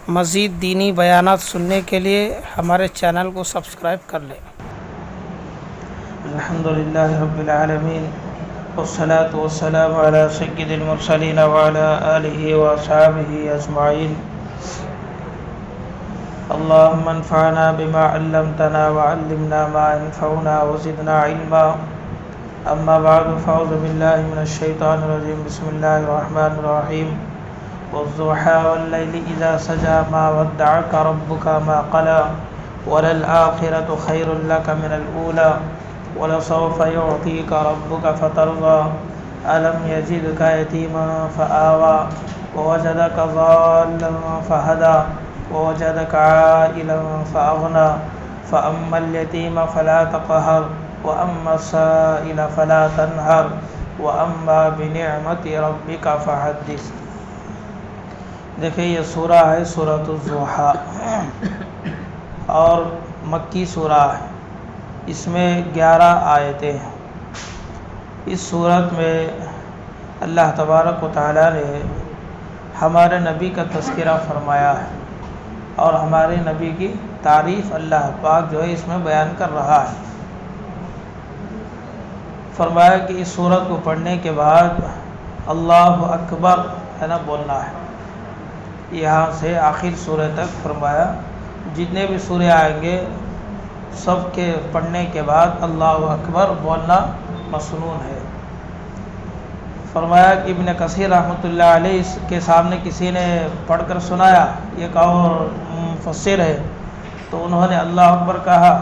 مزید دینی بیانات سننے کے لیے ہمارے چینل کو سبسکرائب کر لیں۔ الحمدللہ رب العالمین والصلاة والسلام علی سید المرسلین وعلی آلہ واصحابہ اجمعین۔ اللہم انفعنا بما علمتنا وعلمنا ما ينفعنا وزدنا علما۔ اما بعد فاعوذ باللہ من الشیطان الرجیم، بسم اللہ الرحمن الرحیم۔ والضحى والليل إذا سجى ما ودعك ربك ما قلى وللآخرة خير لك من الأولى ولسوف يعطيك ربك فترضى ألم يجدك يتيما فآوى ووجدك ضالا فهدى ووجدك عائلا فأغنى فأما اليتيم فلا تقهر وأما السائل فلا تنهر وأما بنعمة ربك فحدث۔ دیکھیں یہ سورہ ہے سورۃ الضحیٰ اور مکی سورہ ہے، اس میں 11 آیتیں ہیں۔ اس سورت میں اللہ تبارک و تعالیٰ نے ہمارے نبی کا تذکرہ فرمایا ہے اور ہمارے نبی کی تعریف اللہ پاک جو ہے اس میں بیان کر رہا ہے۔ فرمایا کہ اس سورت کو پڑھنے کے بعد اللہ اکبر ہے نا بولنا ہے، یہاں سے آخر سورہ تک فرمایا جتنے بھی سورے آئیں گے سب کے پڑھنے کے بعد اللہ اکبر بولنا مسنون ہے۔ فرمایا کہ ابن کثیر رحمۃ اللہ علیہ کے سامنے کسی نے پڑھ کر سنایا، ایک اور مفسر ہے، تو انہوں نے اللہ اکبر کہا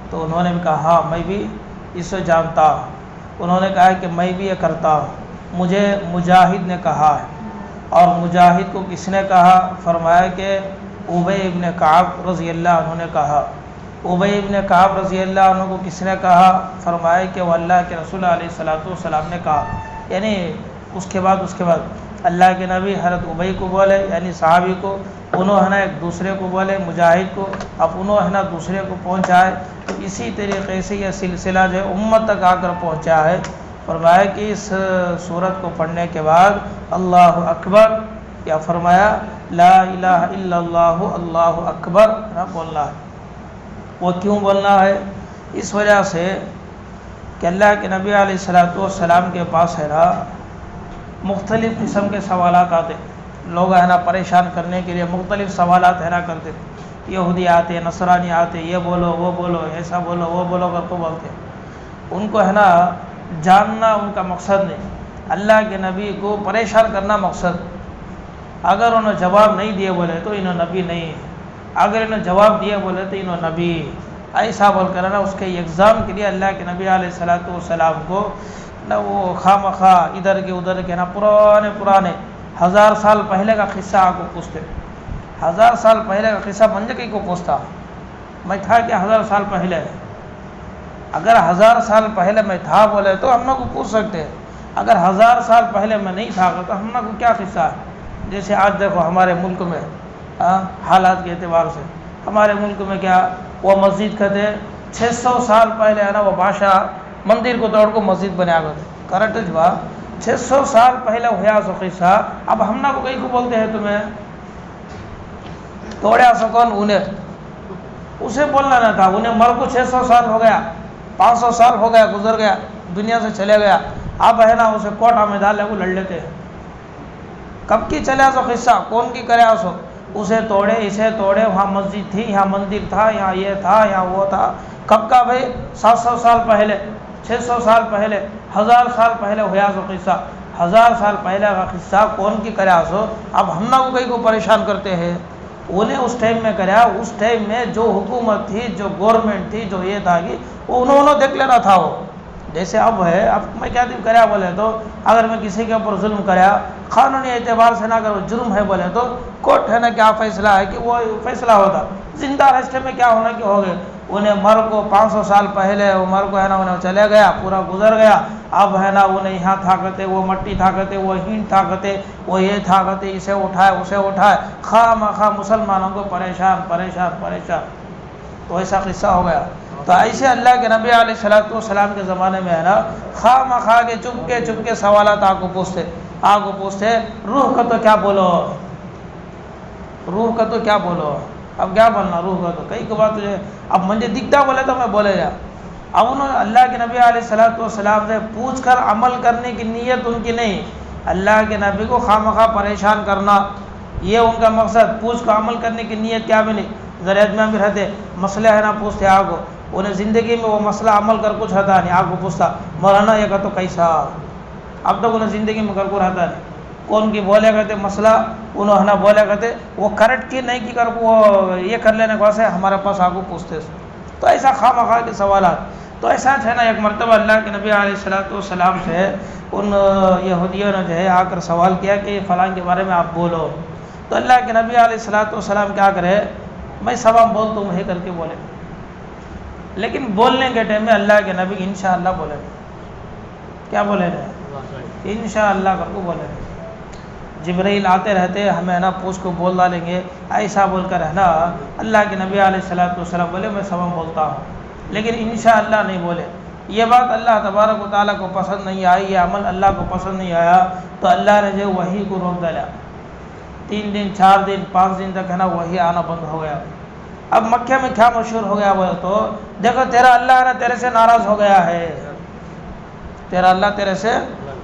تو انہوں نے بھی کہا ہاں میں بھی اسے جانتا ہوں۔ انہوں نے کہا کہ میں بھی یہ کرتا ہوں۔ مجھے مجاہد نے کہا ہے، اور مجاہد کو کس نے کہا؟ فرمایا کہ ابی ابن کعب رضی اللہ عنہ نے کہا۔ ابی ابن کعب رضی اللہ عنہ کو کس نے کہا؟ فرمایا کہ وہ اللہ کے رسول علیہ الصلوۃ والسلام نے کہا، یعنی اس کے بعد اللہ کے نبی حضرت ابی کو بولے، یعنی صحابی کو، انہوں ہے نا ایک دوسرے کو بولے مجاہد کو، اب انہوں ہے نا دوسرے کو پہنچائے، تو اسی طریقے سے یہ سلسلہ جو ہے امت تک آ کر پہنچا ہے۔ فرمایا کہ اس سورت کو پڑھنے کے بعد اللہ اکبر یا فرمایا لا الہ الا اللہ اللہ اکبر بولنا ہے۔ وہ کیوں بولنا ہے؟ اس وجہ سے کہ اللہ کے نبی علیہ الصلوۃ والسلام کے پاس ہے نا مختلف قسم کے سوالات آتے، لوگ ہے نا پریشان کرنے کے لیے مختلف سوالات ہے نا کرتے، یہودی آتے، نصرانی آتے، یہ بولو وہ بولو، ایسا بولو وہ بولو کر تو بولتے۔ ان کو ہے نا جاننا ان کا مقصد نہیں، اللہ کے نبی کو پریشان کرنا مقصد۔ اگر انہوں جواب نہیں دیے بولے تو انہوں نبی نہیں ہے، اگر انہوں جواب دیے بولے تو انہوں نبی ایسا بول کر نا اس کے ایگزام کے لیے اللہ کے نبی علیہ الصلوۃ والسلام کو نہ وہ خواہ ادھر کے نا پرانے 1000 سال پہلے کا قصہ آپ کو پوچھتے، 1000 سال پہلے کا قصہ منجکی کو پوچھتا، میں تھا کہ 1000 سال پہلے، اگر 1000 سال پہلے میں تھا بولے تو ہم لوگ کو پوچھ سکتے ہیں، اگر 1000 سال پہلے میں نہیں تھا تو ہم لوگ کو کیا قصہ ہے؟ جیسے آج دیکھو ہمارے ملک میں حالات کے اعتبار سے ہمارے ملک میں کیا وہ مسجد کہتے 600 سال پہلے ہے نا وہ بادشاہ مندر کو توڑ کو مسجد بنا کرتے کرٹ جوا 600 سال پہلے ہوا سو قصہ، اب ہم لوگ کو کہیں کو بولتے ہیں تمہیں توڑیا سو کون؟ انہیں اسے بولنا نہ تھا، انہیں مر کو 600 سال ہو گیا، 500 سال ہو گیا، گزر گیا، دنیا سے چلے گیا، اب ہے نا اسے کوٹا میں ڈال وہ لڑ لیتے ہیں۔ کب کی چلے سو قصہ کون کی کرے سو؟ اسے توڑے اسے توڑے، وہاں مسجد تھی، یہاں مندر تھا، یہاں یہ تھا، یہاں وہ تھا، کب کا بھائی 700 سال پہلے، 600 سال پہلے، 1000 سال پہلے ہوا سو قصہ، 1000 سال پہلے کا قصہ کون کی کرے سو؟ اب ہم لوگ کہیں کو پریشان کرتے ہیں، انہیں اس ٹائم میں کرا، اس ٹائم میں جو حکومت تھی، جو گورنمنٹ تھی، جو یہ تھا کہ وہ انہوں نے دیکھ لینا تھا۔ وہ جیسے اب ہے، اب میں کیا دن کریا بولے تو اگر میں کسی کے اوپر ظلم کریا قانونی اعتبار سے نہ اگر وہ جرم ہے بولے تو کورٹ ہے نا کیا فیصلہ ہے کہ وہ فیصلہ ہوتا، زندہ راستے میں کیا ہونا کہ ہو گئے۔ انہیں مر کو 500 سال پہلے وہ مر کو ہے نا انہیں چلے گیا، پورا گزر گیا، اب ہے نا انہیں یہاں تھا کرتے، وہ مٹی تھا کرتے، وہ ہینٹ تھا کرتے، وہ یہ تھا کرتے، اسے اٹھائے اسے اٹھائے، خواہ مخواہ مسلمانوں کو پریشان پریشان پریشان، تو ایسا قصہ ہو گیا۔ تو ایسے اللہ کے نبی علیہ الصلوۃ والسلام کے زمانے میں ہے نا خواہ مخواہ کے چپ کے سوالات آپ کو پوچھتے روح کا تو کیا بولو، روح کا تو کیا بولو، اب کیا بولنا روح کا، تو کئی کو بات تجھے اب مجھے دکھتا بولے تو میں بولے جا۔ اب انہوں نے اللہ کے نبی علیہ السلام سے پوچھ کر عمل کرنے کی نیت ان کی نہیں، اللہ کے نبی کو خواہ پریشان کرنا یہ ان کا مقصد، پوچھ کر عمل کرنے کی نیت کیا بھی نہیں۔ زریعت میں بھی رہتے مسئلہ ہے نا، پوچھتے آگو، انہیں زندگی میں وہ مسئلہ عمل کر کچھ رہتا نہیں، آگو پوچھتا مولانا یہ کا تو کیسا، اب تک انہیں زندگی میں کر کو رہتا نہیں، کون کی بولے کرتے مسئلہ انہوں نے بولے کرتے وہ کریکٹ کی نہیں کی کر وہ یہ کر لینے کو سے ہمارے پاس آگو پوچھتے، تو ایسا خواہ کے سوالات۔ تو ایسا ہے نا، ایک مرتبہ اللہ کے نبی علیہ السلام سے ان یہودیوں نے جو ہے آ کر سوال کیا کہ فلاں کے بارے میں آپ بولو، تو اللہ کے نبی علیہ السلام کیا کرے، میں سبب بولتا ہوں ہے کر کے بولے، لیکن بولنے کے ٹائم میں اللہ کے نبی انشاءاللہ بولے، کیا بولے رہے، انشاءاللہ کر کو بولے رہے۔ جبرائیل آتے رہتے ہمیں نا پوچھ کو بول ڈالیں گے، ایسا بول کر ہے نا اللہ کے نبی علیہ السلام بولے میں سبب بولتا ہوں، لیکن انشاءاللہ نہیں بولے۔ یہ بات اللہ تبارک و تعالیٰ کو پسند نہیں آئی، یہ عمل اللہ کو پسند نہیں آیا، تو اللہ نے جو وحی کو روک ڈالا، 3 دن 4 دن 5 دن تک ہے نا وحی آنا بند ہو گیا۔ اب مکہ میں کیا مشہور ہو گیا وہ تو دیکھو تیرا اللہ نا تیرے سے ناراض ہو گیا ہے، تیرا اللہ تیرے سے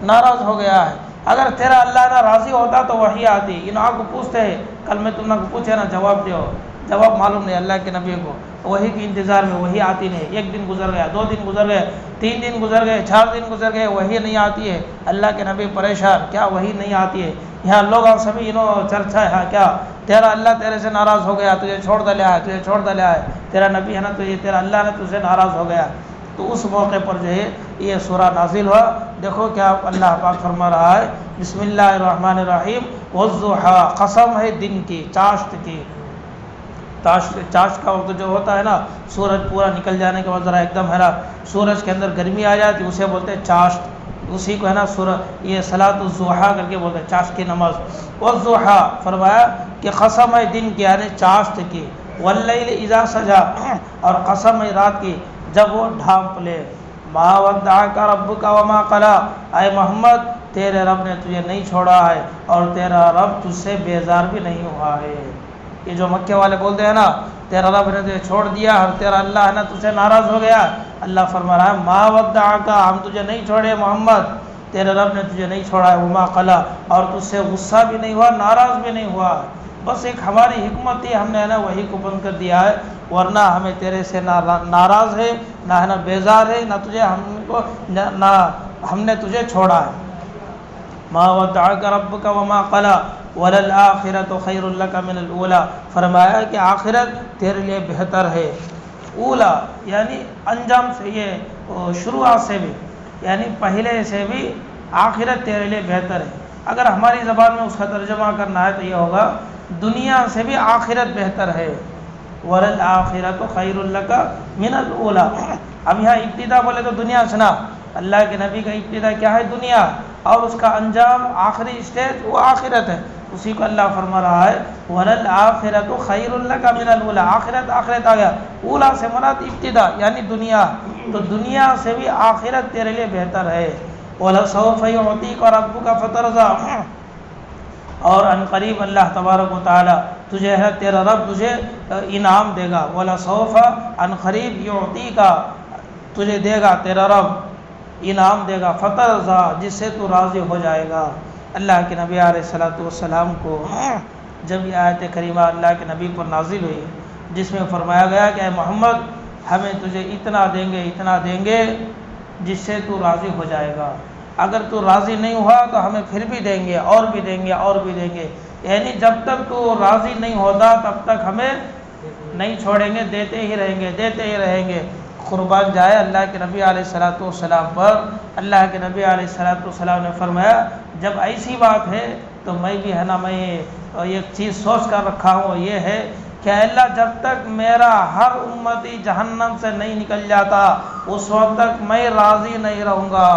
ناراض ہو گیا ہے، اگر تیرا اللہ نا راضی ہوتا تو وحی آتی۔ ان آپ کو پوچھتے ہیں کل میں تم نے پوچھے نا جواب دیو، جواب معلوم نہیں اللہ کے نبی کو، وحی کے انتظار میں وحی آتی نہیں، 1 دن گزر گیا، 2 دن گزر گئے، 3 دن گزر گئے، 4 دن گزر گئے، وحی نہیں آتی ہے، اللہ کے نبی پریشان، کیا وحی نہیں آتی ہے؟ یہاں لوگ آپ سبھی چرچا ہے، ہاں کیا تیرا اللہ تیرے سے ناراض ہو گیا، تجھے چھوڑ دلیا ہے، تجھے چھوڑ دلیا ہے، تیرا نبی ہے نا تو یہ تیرا اللہ نے تجھ سے ناراض ہو گیا۔ تو اس موقع پر جو ہے یہ سورہ نازل ہوا، دیکھو کیا اللہ پاک فرما رہا ہے، بسم اللہ الرحمن الرحیم، والضحیٰ، قسم ہے دن کی، چاشت کی، چاشت کا وقت جو ہوتا ہے نا سورج پورا نکل جانے کے بعد ذرا ایک دم ہے نا سورج کے اندر گرمی آ جاتی، اسے بولتے ہیں چاشت، اسی کو ہے نا سورج یہ صلاۃ الضحیٰ کر کے بولتے ہیں، چاشت کی نماز۔ والضحیٰ فرمایا کہ قسم ہے دن کی یعنی چاشت کی، واللیل اذا سجا، اور قسم ہے رات کی جب وہ ڈھانپ لے، ما ودعک ربک وما قلی، اے محمد تیرے رب نے تجھے نہیں چھوڑا ہے اور تیرا رب تجھ سے بیزار بھی نہیں ہوا ہے۔ یہ جو مکے والے بولتے ہیں نا تیرا رب نے تجھے چھوڑ دیا اور تیرا اللہ ہے نا تجھ سے ناراض ہو گیا، اللہ فرما رہا ہے ما ودعک، ہم تجھے نہیں چھوڑے محمد، تیرے رب نے تجھے نہیں چھوڑا ہے، وما قلی، اور تجھ سے غصہ بھی نہیں ہوا، ناراض بھی نہیں ہوا، بس ایک ہماری حکمت تھی، ہم نے ہے نا وہی کو بند کر دیا ہے، ورنہ ہمیں تیرے سے نہ ناراض ہے نہ ہے نا بیزار ہے، نہ تجھے نہ ہم نے تجھے چھوڑا ہے۔ ما ودعک ربک وما قلی وللآخرۃ خیر لک من الاولی، فرمایا کہ آخرت تیرے لیے بہتر ہے، اولا یعنی انجام سے، یہ شروعات سے بھی یعنی پہلے سے بھی آخرت تیرے لیے بہتر ہے۔ اگر ہماری زبان میں اس کا ترجمہ کرنا ہے تو یہ ہوگا دنیا سے بھی آخرت بہتر ہے، وللآخرۃ خیر لک من الاولی۔ اب یہاں ابتدا بولے تو دنیا سنا، اللہ کے نبی کا ابتدا کیا ہے؟ دنیا، اور اس کا انجام آخری اسٹیج وہ آخرت ہے، اسی کو اللہ فرما رہا ہے وَلَلْآخِرَةُ خَيْرٌ لَكَ مِنَ الْأُولَىٰ، آخرت آ گیا، اولا سے مراد ابتدا یعنی دنیا، تو دنیا سے بھی آخرت تیرے لیے بہتر ہے۔ وَلَسَوْفَ يُعْطِيكَ رَبُّكَ فَتَرْضَىٰ، اور ان قریب اللہ تبارک و تعالی تجھے ہے تیرا رب تجھے انعام دے گا، وَلَسَوْفَ ان قریب يُعْطِيكَ تجھے دے گا تیرا رب انعام دے گا، فَتَرْضَىٰ جس سے تو راضی ہو جائے گا۔ اللہ کے نبی علیہ السلام کو جب یہ آیت کریمہ اللہ کے نبی پر نازل ہوئی جس میں فرمایا گیا کہ اے محمد ہمیں تجھے اتنا دیں گے جس سے تو راضی ہو جائے گا، اگر تو راضی نہیں ہوا تو ہمیں پھر بھی دیں گے اور بھی دیں گے اور بھی دیں گے، یعنی جب تک تو راضی نہیں ہوتا تب تک ہمیں نہیں چھوڑیں گے، دیتے ہی رہیں گے۔ قربان جائے اللہ کے نبی علیہ السلام پر، اللہ کے نبی علیہ السلام نے فرمایا جب ایسی بات ہے تو میں بھی ہے نا میں ایک چیز سوچ کر رکھا ہوں، یہ ہے کہ اللہ جب تک میرا ہر امتی جہنم سے نہیں نکل جاتا اس وقت تک میں راضی نہیں رہوں گا۔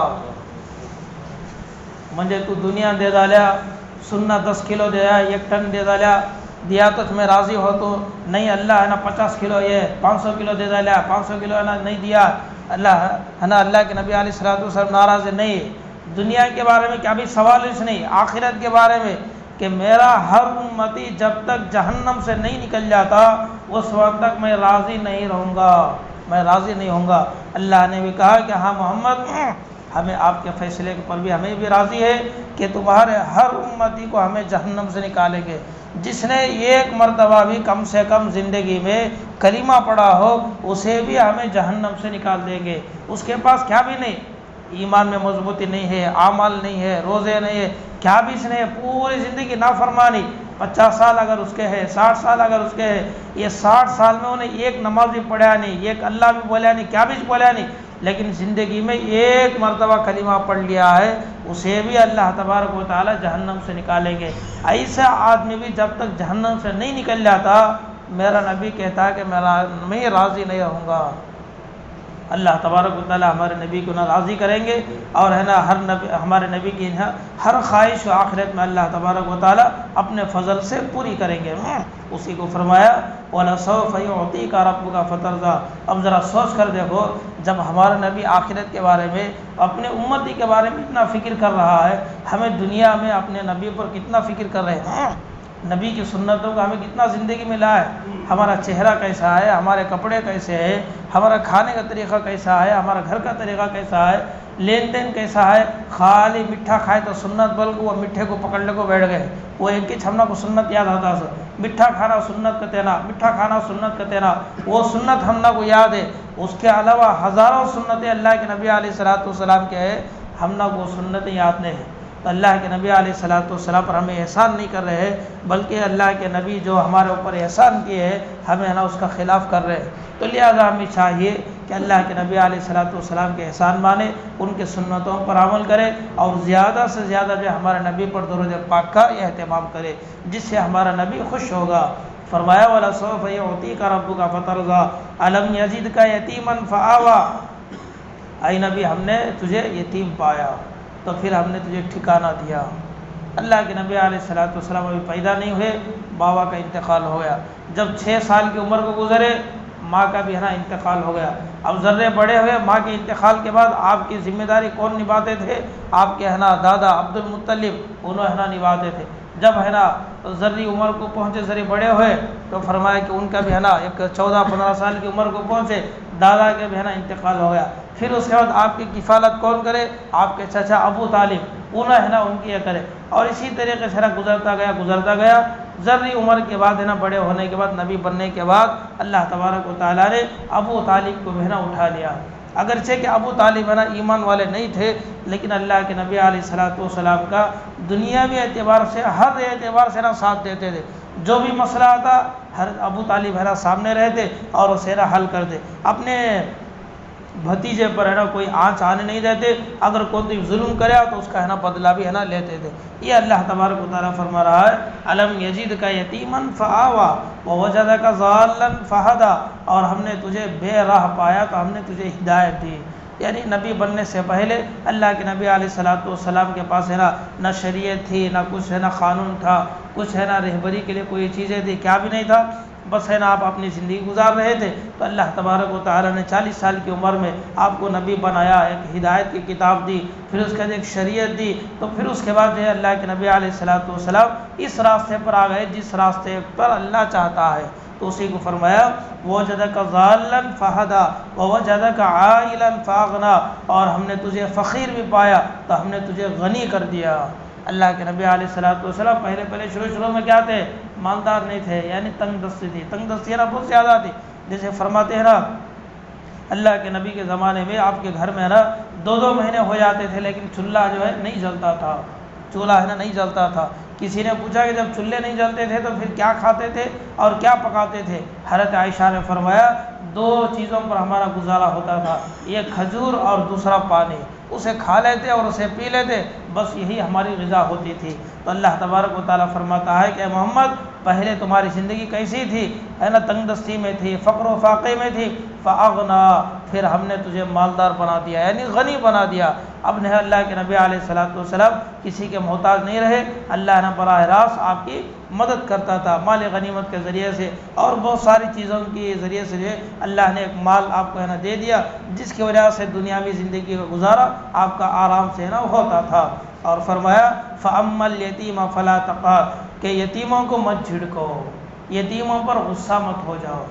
مجھے تو دنیا دے ڈالیا، سننا 10 کلو دیا، 1 ٹن دے ڈالیا، دیا تو میں راضی ہو تو نہیں، اللہ ہے نا 50 کلو یہ 500 کلو دے ڈالیا، 500 کلو ہے نا نہیں دیا، اللہ ہے نا اللہ کے نبی علیہ السلام ناراض نہیں۔ دنیا کے بارے میں کیا بھی سوال اس نہیں، آخرت کے بارے میں کہ میرا ہر امتی جب تک جہنم سے نہیں نکل جاتا اس وقت تک میں راضی نہیں رہوں گا، میں راضی نہیں ہوں گا۔ اللہ نے بھی کہا کہ ہاں محمد، ہمیں آپ کے فیصلے پر بھی ہمیں بھی راضی ہے کہ تمہارے ہر امتی کو ہمیں جہنم سے نکالیں گے۔ جس نے ایک مرتبہ بھی کم سے کم زندگی میں کلمہ پڑھا ہو اسے بھی ہمیں جہنم سے نکال دیں گے۔ اس کے پاس کیا بھی نہیں، ایمان میں مضبوطی نہیں ہے، اعمال نہیں ہے، روزے نہیں ہے، کیا بھی اس نے پوری زندگی نافرمانی، 50 سال اگر اس کے ہے، 60 سال اگر اس کے ہے، یہ 60 سال میں انہیں ایک نماز بھی پڑھا نہیں، ایک اللہ بھی بولا نہیں، کیا بھی بولا نہیں، لیکن زندگی میں ایک مرتبہ کلمہ پڑھ لیا ہے، اسے بھی اللہ تبارک و تعالی جہنم سے نکالیں گے۔ ایسا آدمی بھی جب تک جہنم سے نہیں نکل جاتا، میرا نبی کہتا ہے کہ میں راضی نہیں رہوں گا۔ اللہ تبارک و تعالی ہمارے نبی کو راضی کریں گے، اور ہے نا ہر نبی، ہمارے نبی کی ہر خواہش و آخرت میں اللہ تبارک و تعالی اپنے فضل سے پوری کریں گے۔ اسی کو فرمایا وَلَسَوْفَ يُعْطِيكَ رَبُّكَ فَتَرْضَىٰ۔ اب ذرا سوچ کر دیکھو، جب ہمارا نبی آخرت کے بارے میں، اپنے امتی کے بارے میں اتنا فکر کر رہا ہے، ہمیں دنیا میں اپنے نبی پر کتنا فکر کر رہے ہیں، نبی کی سنتوں کا ہمیں کتنا زندگی میں لایا ہے، ہمارا چہرہ کیسا ہے، ہمارے کپڑے کیسے ہیں، ہمارا کھانے کا طریقہ کیسا ہے، ہمارا گھر کا طریقہ کیسا ہے، لین دین کیسا ہے۔ خالی میٹھا کھائے تو سنت، بلکہ وہ میٹھے کو پکڑنے کو بیٹھ گئے، وہ ایک ہی ہم کو سنت یاد آتا ہے، میٹھا کھانا سنت کا تینا، میٹھا کھانا سنت کا تینا، وہ سنت ہم کو یاد ہے۔ اس کے علاوہ ہزاروں سنتیں اللہ کے نبی علیہ الصلوۃ والسلام کے ہیں، ہم کو سنتیں یاد نہیں ہیں۔ تو اللہ کے نبی علیہ الصلوۃ والسلام پر ہمیں احسان نہیں کر رہے ہیں، بلکہ اللہ کے نبی جو ہمارے اوپر احسان کیے ہیں ہمیں اس کا خلاف کر رہے ہیں۔ تو لہٰذا ہمیں چاہیے کہ اللہ کے نبی علیہ الصلوۃ والسلام کے احسان مانیں، ان کے سنتوں پر عمل کریں، اور زیادہ سے زیادہ جو ہمارے نبی پر درود پاک کا اہتمام کرے، جس سے ہمارا نبی خوش ہوگا۔ فرمایا وَلَسَوْفَ يُعْطِيكَ رَبُّكَ فَتَرْضَىٰ أَلَمْ يَجِدْكَ يَتِيمًا فَآوَىٰ۔ اے نبی، ہم نے تجھے یتیم پایا تو پھر ہم نے تجھے ٹھکانہ دیا۔ اللہ کے نبی علیہ الصلوۃ والسلام ابھی پیدا نہیں ہوئے، بابا کا انتقال ہو گیا۔ جب 6 سال کی عمر کو گزرے، ماں کا بھی انتقال ہو گیا۔ اب ذرے بڑے ہوئے، ماں کے انتقال کے بعد آپ کی ذمہ داری کون نبھاتے تھے؟ آپ کے دادا عبد المطلب، انہوں نبھاتے تھے۔ جب ذری عمر کو پہنچے، ذری بڑے ہوئے، تو فرمایا کہ ان کا بھی ایک 14-15 سال کی عمر کو پہنچے، دادا کے بھی انتقال ہو گیا۔ پھر اس کے بعد آپ کی کفالت کون کرے؟ آپ کے چچا ابو طالب، انہیں ان کی یہ کرے، اور اسی طریقے سے گزرتا گیا۔ ذری عمر کے بعد بڑے ہونے کے بعد، نبی بننے کے بعد، اللہ تبارک و تعالیٰ نے ابو طالب کو بھی اٹھا لیا۔ اگرچہ کہ ابو طالب ایمان والے نہیں تھے، لیکن اللہ کے نبی علیہ الصلوۃ والسلام کا دنیاوی اعتبار سے، ہر اعتبار سے ساتھ دیتے تھے۔ جو بھی مسئلہ آتا، ہر ابو طالب سامنے رہتے اور اسے حل کرتے۔ اپنے بھتیجے پر کوئی آنچ آنے نہیں دیتے، اگر کوئی ظلم کرے تو اس کا بدلہ بھی لیتے تھے۔ یہ اللہ تبارک و تعالیٰ فرما رہا ہے الم یجدک یتیما فآویٰ ووجدک ضالا فہدیٰ، اور ہم نے تجھے بے راہ پایا تو ہم نے تجھے ہدایت دی۔ یعنی نبی بننے سے پہلے اللہ کے نبی علیہ الصلوۃ والسلام کے پاس نہ شریعت تھی، نہ کچھ قانون تھا، کچھ رہبری کے لیے کوئی چیزیں تھی، کیا بھی نہیں تھا، بس آپ اپنی زندگی گزار رہے تھے۔ تو اللہ تبارک و تعالیٰ نے 40 سال کی عمر میں آپ کو نبی بنایا، ایک ہدایت کی کتاب دی، پھر اس کے بعد ایک شریعت دی، تو پھر اس کے بعد اللہ کے نبی علیہ الصلوۃ والسلام اس راستے پر آ گئے جس راستے پر اللہ چاہتا ہے۔ تو اسی کو فرمایا وَوَجَدَكَ ضَالًّا فَهَدَىٰ وَوَجَدَكَ عَائِلًا فَأَغْنَىٰ، اور ہم نے تجھے فقیر بھی پایا تو ہم نے تجھے غنی کر دیا۔ اللہ کے نبی علیہ الصلوۃ والسلام پہلے شروع میں کیا تھے؟ مالدار نہیں تھے، یعنی تنگ دستی تھی، تنگ دستی بہت زیادہ تھی۔ جیسے فرماتے ہیں اللہ کے نبی کے زمانے میں آپ کے گھر میں 2 مہینے ہو جاتے تھے، لیکن چولہا نہیں جلتا تھا، چولہا نہیں جلتا تھا۔ کسی نے پوچھا کہ جب چولہے نہیں جلتے تھے تو پھر کیا کھاتے تھے اور کیا پکاتے تھے؟ حضرت عائشہ نے فرمایا 2 چیزوں پر ہمارا گزارا ہوتا تھا، ایک کھجور اور دوسرا پانی، اسے کھا لیتے اور اسے پی لیتے، بس یہی ہماری غذا ہوتی تھی۔ تو اللہ تبارک و تعالیٰ فرماتا ہے کہ اے محمد، پہلے تمہاری زندگی کیسی تھی، ہے نا، تنگ دستی میں تھی، فقر و فاقے میں تھی، فاغنا، پھر ہم نے تجھے مالدار بنا دیا، یعنی غنی بنا دیا۔ اب نے اللہ کے نبی علیہ الصلوۃ والسلام کسی کے محتاج نہیں رہے، اللہ نے براہ راست آپ کی مدد کرتا تھا مال غنیمت کے ذریعے سے، اور بہت ساری چیزوں کے ذریعے سے جو ہے اللہ نے ایک مال آپ کو ہے نا دے دیا، جس کی وجہ سے دنیاوی زندگی کا گزارا آپ کا آرام سے ہے نا ہوتا تھا۔ اور فرمایا فَأَمَّا الْيَتِيمَ فَلَا تَقْهَرْ، کہ یتیموں کو مت جھڑکو، یتیموں پر غصہ مت ہو جاؤ۔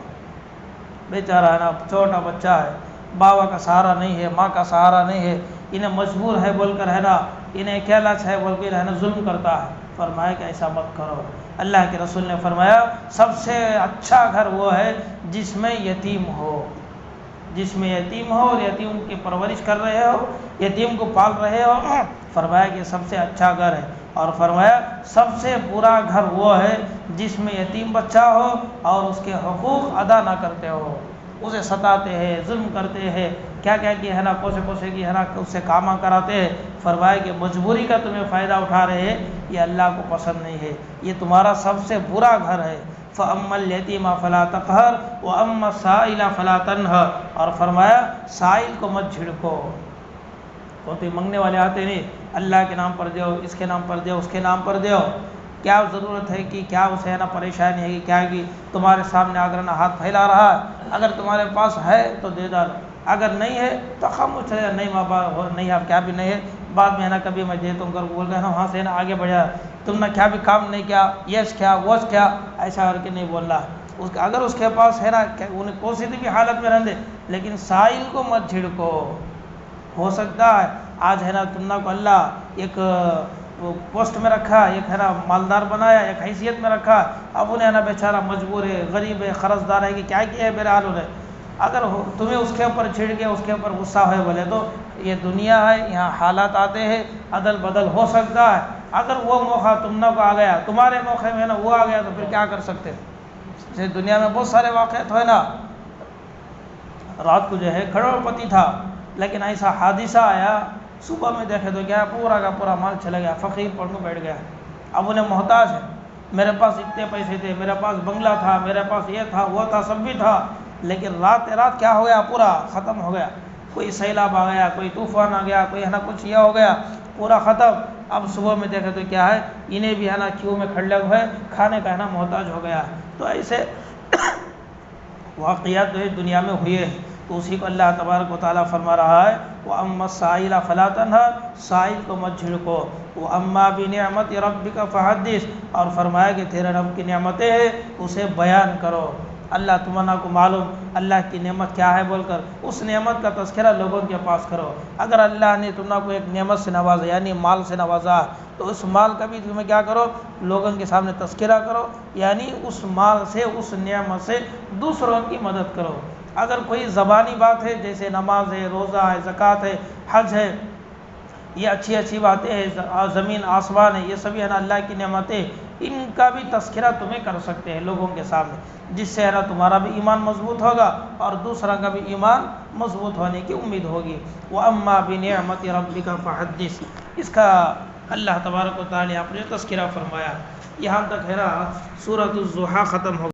بیچارہ ہے نا چھوٹا بچہ ہے، بابا کا سہارا نہیں ہے، ماں کا سہارا نہیں ہے، انہیں مجبور ہے بول کر ہے نا، انہیں کیلاش ہے بول کر ہے نا ظلم کرتا ہے۔ فرمایا کہ ایسا مت کرو۔ اللہ کے رسول نے فرمایا سب سے اچھا گھر وہ ہے جس میں یتیم ہو، جس میں یتیم ہو اور یتیم کی پرورش کر رہے ہو، یتیم کو پال رہے ہو۔ فرمایا کہ سب سے اچھا گھر ہے، اور فرمایا سب سے برا گھر وہ ہے جس میں یتیم بچہ ہو اور اس کے حقوق ادا نہ کرتے ہو، اسے ستاتے ہیں، ظلم کرتے ہیں، کیا کیا کہ ہے نا کوسے کی ہے نا اس سے کام کراتے ہیں۔ فرمایا کہ مجبوری کا تمہیں فائدہ اٹھا رہے ہیں، یہ اللہ کو پسند نہیں ہے، یہ تمہارا سب سے برا گھر ہے۔ فَأَمَّا الْيَتِيمَ فَلَا تَقْهَرْ وَأَمَّا السَّائِلَ فَلَا تَنْهَرْ، اور فرمایا سائل کو مت جھڑکو۔ کوئی منگنے والے آتے نہیں، اللہ کے نام پر دیو، اس کے نام پر دیو، اس کے نام پر دیو، کیا ضرورت ہے کہ کیا اسے ہے نا پریشانی ہے کہ کیا کہ تمہارے سامنے آ کر نا ہاتھ پھیلا رہا ہے، اگر تمہارے پاس ہے تو دے ڈالو، اگر نہیں ہے تو خاموش رہے، نہیں ماں باپ نہیں آپ کیا بھی نہیں ہے، بعد میں ہے نا کبھی میں دیتا ہوں کر بول رہے نا وہاں سے نا آگے بڑھا، تم نے کیا بھی کام نہیں کیا، یس کیا وش کیا، ایسا کر کے نہیں بول رہا اس کا، اگر اس کے پاس ہے نا انہیں کوئی بھی حالت میں رہنے، لیکن سائل کو مت جھڑکو۔ ہو سکتا ہے آج ہے نا تم کو اللہ ایک پوسٹ میں رکھا، ایک ہے نا مالدار بنایا، ایک حیثیت میں رکھا، اب انہیں ہے نا بیچارہ مجبور ہے، غریب ہے، قرض دار ہے کہ کیا ہے بہرحال انہیں، اگر تمہیں اس کے اوپر چھڑ کے اس کے اوپر غصہ ہے بولے تو یہ دنیا ہے، یہاں حالات آتے ہیں، عدل بدل ہو سکتا ہے، اگر وہ موقع تم کو آ گیا، تمہارے موقع میں نا وہ آ گیا تو پھر کیا کر سکتے؟ جیسے دنیا میں بہت سارے واقعات ہوئے نا، رات کو جو ہے کروڑ پتی تھا، لیکن ایسا حادثہ آیا، صبح میں دیکھے تو کیا پورا کا پورا مال چلا گیا، فقیر پڑھ کو بیٹھ گیا، اب انہیں محتاج ہے، میرے پاس اتنے پیسے تھے، میرے پاس بنگلہ تھا، میرے پاس یہ تھا وہ تھا سب بھی تھا، لیکن رات کیا ہو گیا، پورا ختم ہو گیا، کوئی سیلاب آ گیا، کوئی طوفان آ گیا، کوئی ہے نا کچھ یہ ہو گیا، پورا ختم۔ اب صبح میں دیکھے تو کیا ہے، انہیں بھی ہے نا کیوں میں کھڑے ہوئے کھانے کا ہے نا محتاج ہو گیا۔ تو ایسے واقعات جو ہے دنیا میں ہوئے ہیں، تو اسی کو اللہ تبارک و تعالیٰ فرما رہا ہے وَأَمَّا السَّائِلَ فَلَا تَنْهَرْ، سائل کو مت جھڑکو، وَأَمَّا بِنِعْمَةِ رَبِّكَ فَحَدِّثْ، اور فرمایا کہ تیرے رب کی نعمتیں ہیں اسے بیان کرو۔ اللہ تمنا کو معلوم اللہ کی نعمت کیا ہے بول کر اس نعمت کا تذکرہ لوگوں کے پاس کرو۔ اگر اللہ نے تمنا کو ایک نعمت سے نوازا یعنی مال سے نوازا تو اس مال کا بھی تمہیں کیا کرو، لوگوں کے سامنے تذکرہ کرو، یعنی اس مال سے اس نعمت سے دوسروں کی مدد کرو۔ اگر کوئی زبانی بات ہے جیسے نماز ہے، روزہ ہے، زکوٰۃ ہے، حج ہے، یہ اچھی باتیں ہیں، زمین آسمان ہے، یہ سبھی ہے نا اللہ کی نعمتیں، ان کا بھی تذکرہ تمہیں کر سکتے ہیں لوگوں کے سامنے، جس سے ہے نا تمہارا بھی ایمان مضبوط ہوگا اور دوسرا کا بھی ایمان مضبوط ہونے کی امید ہوگی۔ وَأَمَّا بِنِعْمَةِ رَبِّكَ فَحَدِّثْ، اس کا اللہ تبارک و تعالیٰ نے اپنے تذکرہ فرمایا۔ یہاں تک ہے نا سورۃ الضحیٰ ختم ہو